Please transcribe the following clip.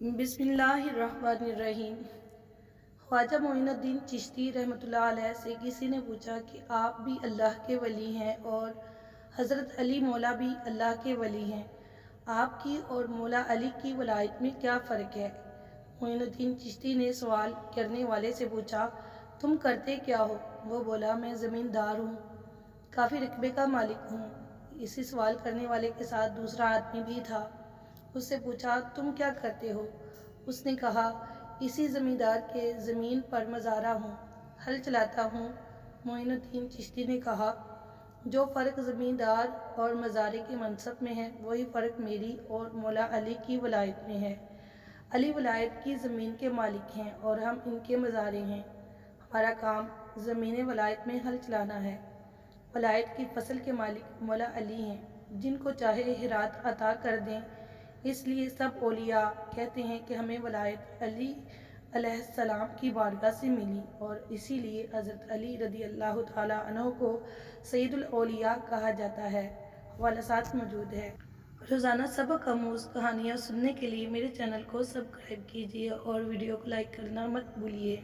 बिस्मिल्लाहिर्रहमानिर्रहीम। ख्वाजा मोइनुद्दीन चिश्ती रहमतुल्लाह अलैह से किसी ने पूछा कि आप भी अल्लाह के वली हैं और हज़रत अली मौला भी अल्लाह के वली हैं, आपकी और मौला अली की वलायत में क्या फ़र्क है? मोइनुद्दीन चिश्ती ने सवाल करने वाले से पूछा, तुम करते क्या हो? वो बोला, मैं ज़मींदार हूँ, काफ़ी रकबे का मालिक हूँ। इसी सवाल करने वाले के साथ दूसरा आदमी भी था। उससे पूछा, तुम क्या करते हो? उसने कहा, इसी ज़मींदार के ज़मीन पर मज़ारा हूँ, हल चलाता हूँ। मोइनुद्दीन चिश्ती ने कहा, जो फ़र्क ज़मींदार और मज़ारे के मनसब में है, वही फ़र्क मेरी और मौला अली की वलायत में है। अली वलायत की ज़मीन के मालिक हैं और हम इनके मज़ारे हैं। हमारा काम ज़मीन वलायत में हल चलाना है। वलायत की फसल के मालिक मौला अली हैं, जिनको चाहे हिरात अता कर दें। इसलिए सब औलिया कहते हैं कि हमें वलायत अली अलैहिस्सलाम की बारगाह से मिली और इसीलिए हज़रत अली रज़ी अल्लाह ताला अन्हु को सैयदुल औलिया कहा जाता है। हवाला साथ मौजूद है। रोज़ाना सबक आमूज़ कहानियाँ सुनने के लिए मेरे चैनल को सब्सक्राइब कीजिए और वीडियो को लाइक करना मत भूलिए।